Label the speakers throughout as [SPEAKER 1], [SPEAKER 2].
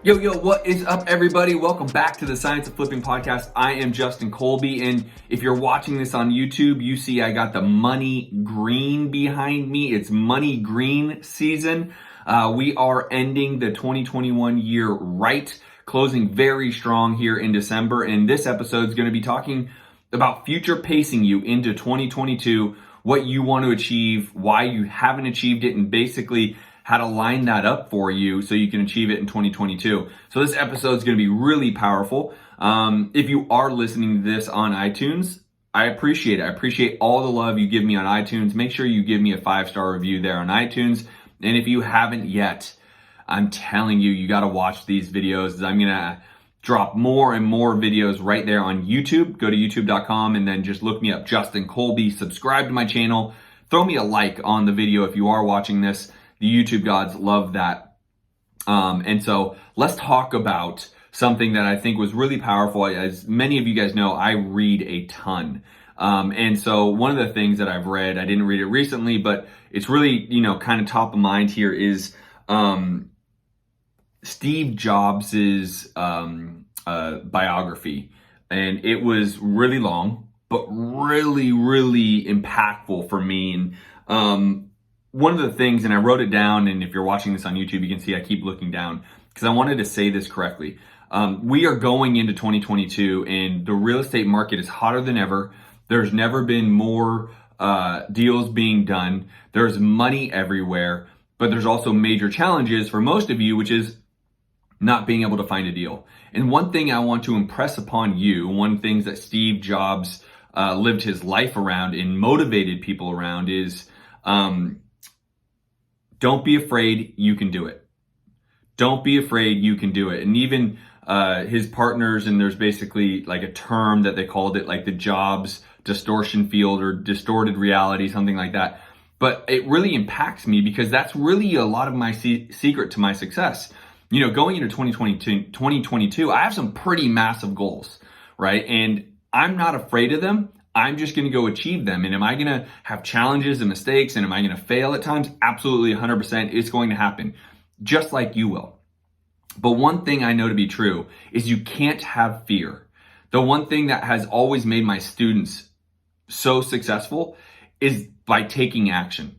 [SPEAKER 1] Yo, what is up, everybody? Welcome back to the Science of Flipping podcast. I am Justin Colby, and if you're watching this on YouTube, you see I got the money green behind me. It's money green season. We are ending the 2021 year right, closing very strong here in December, and this episode is going to be talking about future pacing you into 2022, what you want to achieve, why you haven't achieved it, and basically how to line that up for you so you can achieve it in 2022. So this episode is going to be really powerful. If you are listening to this on iTunes, I appreciate it. I appreciate all the love you give me on iTunes. Make sure you give me a 5-star review there on iTunes. And if you haven't yet, I'm telling you, you got to watch these videos. I'm going to drop more and more videos right there on YouTube. Go to youtube.com and then just look me up, Justin Colby. Subscribe to my channel. Throw me a like on the video if you are watching this. The YouTube gods love that. And so let's talk about something that I think was really powerful. As many of you guys know, I read a ton. And so one of the things that I've read, I didn't read it recently, but it's really, kind of top of mind here is Steve Jobs's biography. And it was really long, but really, really impactful for me. And one of the things, and I wrote it down, and if you're watching this on YouTube, you can see I keep looking down because I wanted to say this correctly. We are going into 2022 and the real estate market is hotter than ever. There's never been more deals being done. There's money everywhere, but there's also major challenges for most of you, which is not being able to find a deal. And one thing I want to impress upon you, one thing that Steve Jobs lived his life around and motivated people around is don't be afraid, you can do it. Don't be afraid, you can do it. And even his partners, and there's basically like a term that they called it, like the Jobs distortion field or distorted reality, something like that. But it really impacts me because that's really a lot of my secret to my success. Going into 2022, I have some pretty massive goals, right? And I'm not afraid of them. I'm just going to go achieve them. And am I going to have challenges and mistakes? And am I going to fail at times? Absolutely, 100%. It's going to happen, just like you will. But one thing I know to be true is you can't have fear. The one thing that has always made my students so successful is by taking action.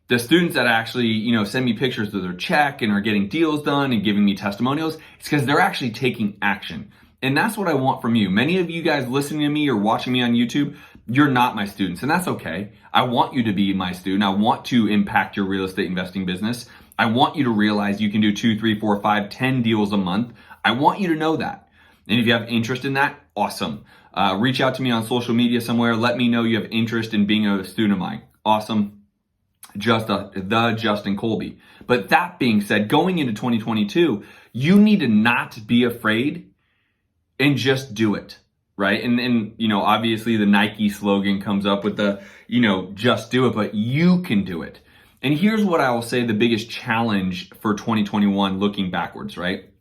[SPEAKER 1] The students that actually, send me pictures of their check and are getting deals done and giving me testimonials, it's because they're actually taking action. And that's what I want from you. Many of you guys listening to me or watching me on YouTube, you're not my students, and that's okay. I want you to be my student. I want to impact your real estate investing business. I want you to realize you can do 2, 3, 4, 5, 10 deals a month. I want you to know that. And if you have interest in that, awesome. Reach out to me on social media somewhere. Let me know you have interest in being a student of mine. Awesome. Just the Justin Colby. But that being said, going into 2022, you need to not be afraid and just do it, right? And obviously the Nike slogan comes up with the, just do it, but you can do it. And here's what I will say the biggest challenge for 2021 looking backwards, right?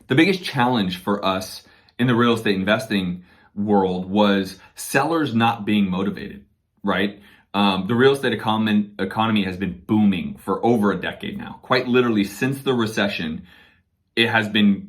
[SPEAKER 1] The biggest challenge for us in the real estate investing world was sellers not being motivated, right? The real estate economy has been booming for over a decade now. Quite literally since the recession, it has been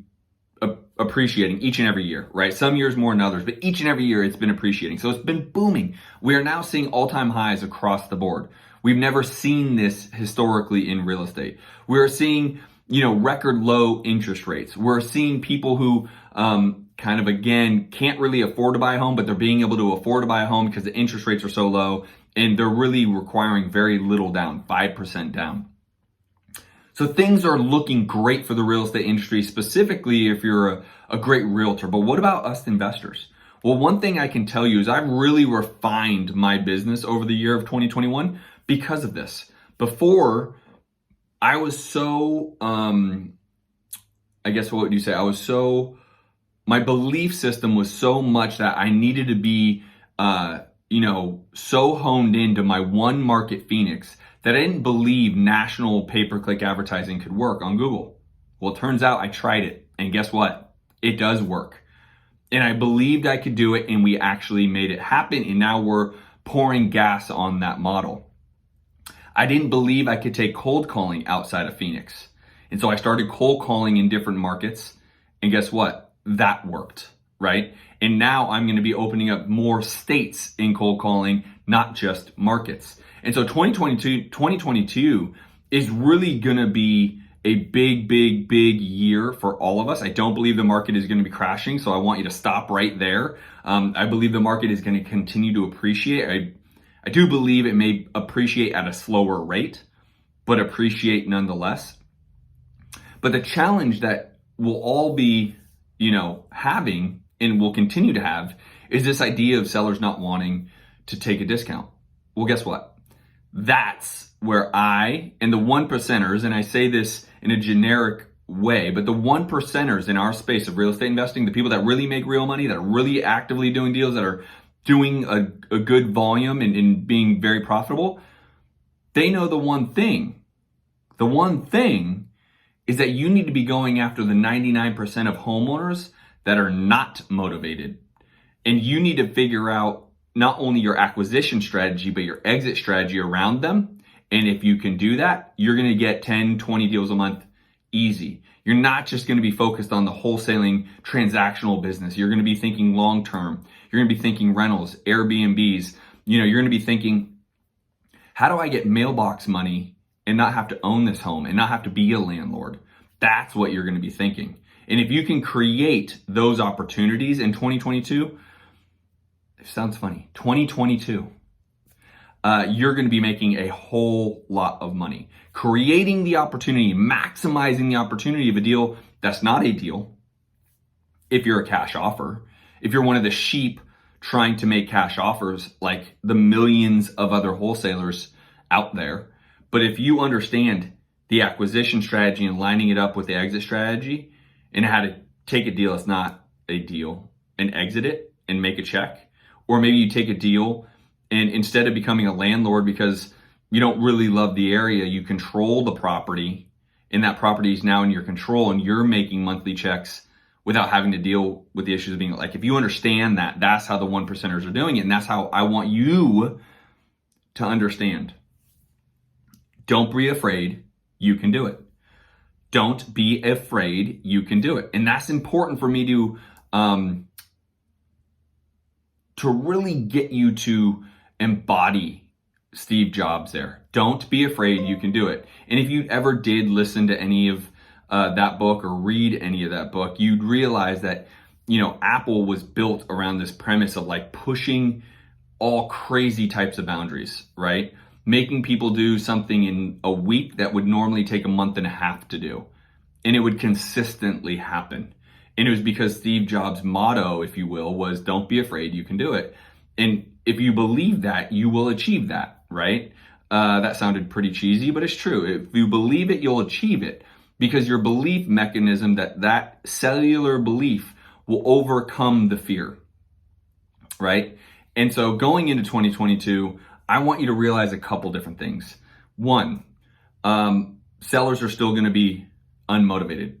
[SPEAKER 1] appreciating each and every year, right? Some years more than others, but each and every year it's been appreciating. So it's been booming. We are now seeing all-time highs across the board. We've never seen this historically in real estate. We're seeing, record low interest rates. We're seeing people who again, can't really afford to buy a home, but they're being able to afford to buy a home because the interest rates are so low and they're really requiring very little down, 5% down. So things are looking great for the real estate industry, specifically if you're a great realtor. But what about us investors? Well, one thing I can tell you is I've really refined my business over the year of 2021 because of this. Before, I was so, I guess what would you say? My belief system was so much that I needed to be, so honed into my one market, Phoenix, that I didn't believe national pay-per-click advertising could work on Google. Well, it turns out I tried it, and guess what? It does work. And I believed I could do it, and we actually made it happen, and now we're pouring gas on that model. I didn't believe I could take cold calling outside of Phoenix. And so I started cold calling in different markets. And guess what? That worked, right? And now I'm going to be opening up more states in cold calling, not just markets. And so 2022 is really going to be a big year for all of us. I don't believe the market is going to be crashing, so I want you to stop right there. I believe the market is going to continue to appreciate. I do believe it may appreciate at a slower rate, but appreciate nonetheless. But the challenge that we'll all be, having and will continue to have is this idea of sellers not wanting to take a discount. Well, guess what? That's where I and the 1%ers, and I say this in a generic way, but the 1%ers in our space of real estate investing, the people that really make real money, that are really actively doing deals, that are doing a good volume and being very profitable, they know the one thing. The one thing is that you need to be going after the 99% of homeowners that are not motivated. And you need to figure out not only your acquisition strategy, but your exit strategy around them. And if you can do that, you're going to get 10, 20 deals a month easy. You're not just going to be focused on the wholesaling transactional business. You're going to be thinking long-term. You're going to be thinking rentals, Airbnbs. You're going to be thinking, how do I get mailbox money and not have to own this home and not have to be a landlord? That's what you're going to be thinking. And if you can create those opportunities in 2022, it sounds funny, 2022, you're going to be making a whole lot of money. Creating the opportunity, maximizing the opportunity of a deal that's not a deal. If you're a cash offer, if you're one of the sheep trying to make cash offers like the millions of other wholesalers out there. But if you understand the acquisition strategy and lining it up with the exit strategy and how to take a deal that's not a deal and exit it and make a check, or maybe you take a deal and instead of becoming a landlord because you don't really love the area, you control the property and that property is now in your control and you're making monthly checks without having to deal with the issues of being like, if you understand that, that's how the 1%ers are doing it. And that's how I want you to understand. Don't be afraid, you can do it. Don't be afraid, you can do it. And that's important for me to really get you to embody Steve Jobs there. Don't be afraid, you can do it. And if you ever did listen to any of that book or read any of that book, you'd realize that, Apple was built around this premise of like pushing all crazy types of boundaries, right? Making people do something in a week that would normally take a month and a half to do. And it would consistently happen. And it was because Steve Jobs' motto, if you will, was don't be afraid, you can do it. And if you believe that, you will achieve that, right? That sounded pretty cheesy, but it's true. If you believe it, you'll achieve it. Because your belief mechanism, that cellular belief will overcome the fear, right? And so going into 2022, I want you to realize a couple different things. One, sellers are still going to be unmotivated.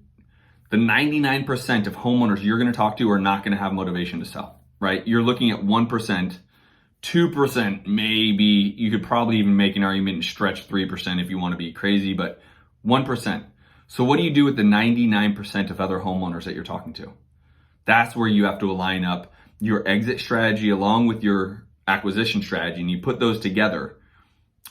[SPEAKER 1] The 99% of homeowners you're going to talk to are not going to have motivation to sell, right? You're looking at 1%, 2%, maybe. You could probably even make an argument and stretch 3% if you want to be crazy, but 1%. So what do you do with the 99% of other homeowners that you're talking to? That's where you have to align up your exit strategy along with your acquisition strategy, and you put those together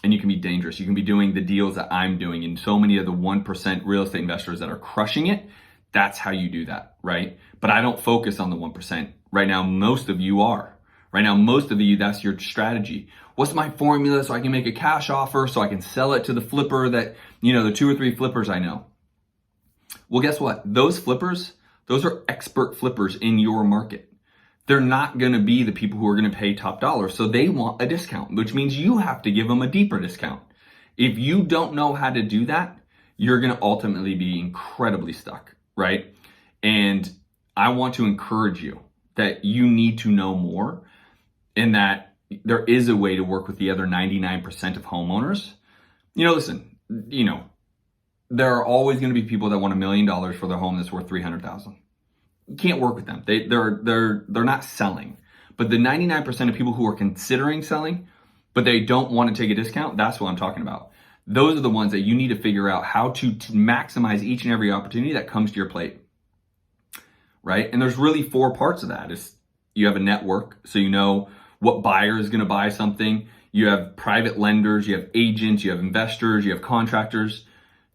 [SPEAKER 1] and you can be dangerous. You can be doing the deals that I'm doing, and so many of the 1% real estate investors that are crushing it, that's how you do that, right? But I don't focus on the 1%. Right now, most of you are. Right now, most of you, that's your strategy. What's my formula so I can make a cash offer so I can sell it to the flipper that, the 2 or 3 flippers I know? Well, guess what? Those flippers, those are expert flippers in your market. They're not going to be the people who are going to pay top dollar. So they want a discount, which means you have to give them a deeper discount. If you don't know how to do that, you're going to ultimately be incredibly stuck, right? And I want to encourage you that you need to know more and that there is a way to work with the other 99% of homeowners. Listen, there are always going to be people that want $1 million for their home that's worth $300,000. You can't work with them. They're not selling. But the 99% of people who are considering selling, but they don't want to take a discount, that's what I'm talking about. Those are the ones that you need to figure out how to maximize each and every opportunity that comes to your plate, right? And there's really 4 parts of that. You have a network, so you know what buyer is going to buy something. You have private lenders, you have agents, you have investors, you have contractors.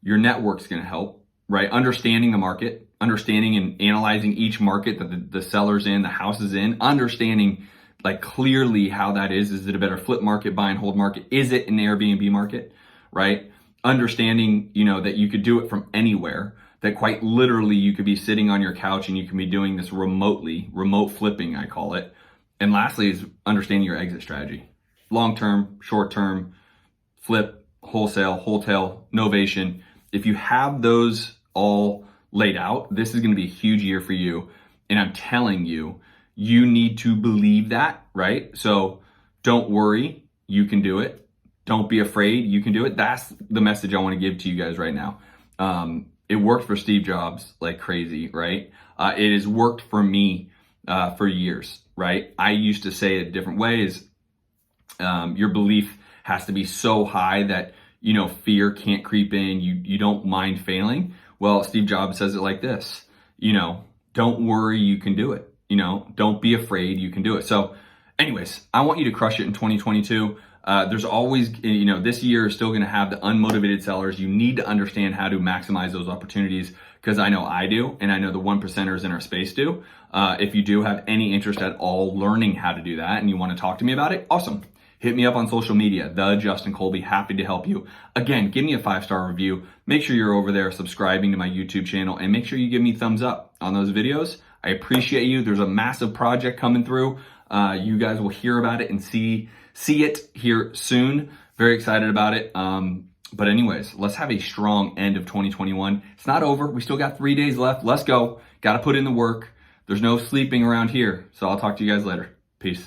[SPEAKER 1] Your network's going to help, right? Understanding the market, understanding and analyzing each market that the seller's in, the house is in, understanding like clearly how that is. Is it a better flip market, buy and hold market? Is it an Airbnb market, right? Understanding, that you could do it from anywhere, that quite literally you could be sitting on your couch and you can be doing this remotely, remote flipping, I call it. And lastly is understanding your exit strategy. Long-term, short-term, flip, wholesale, wholetail, novation. If you have those all laid out, this is going to be a huge year for you. And I'm telling you, you need to believe that, right? So don't worry, you can do it. Don't be afraid, you can do it. That's the message I want to give to you guys right now. It worked for Steve Jobs like crazy, right? It has worked for me for years, right? I used to say it different ways. Your belief has to be so high that, fear can't creep in. You don't mind failing. Well, Steve Jobs says it like this, don't worry, you can do it. Don't be afraid, you can do it. So anyways, I want you to crush it in 2022. There's always, this year is still going to have the unmotivated sellers. You need to understand how to maximize those opportunities, because I know I do, and I know the 1%ers in our space do. If you do have any interest at all learning how to do that and you want to talk to me about it, awesome. Hit me up on social media, the Justin Colby, happy to help you. Again, give me a 5-star review. Make sure you're over there subscribing to my YouTube channel, and make sure you give me thumbs up on those videos. I appreciate you. There's a massive project coming through. You guys will hear about it and see it here soon. Very excited about it. But anyways, let's have a strong end of 2021. It's not over. We still got 3 days left. Let's go. Got to put in the work. There's no sleeping around here. So I'll talk to you guys later. Peace.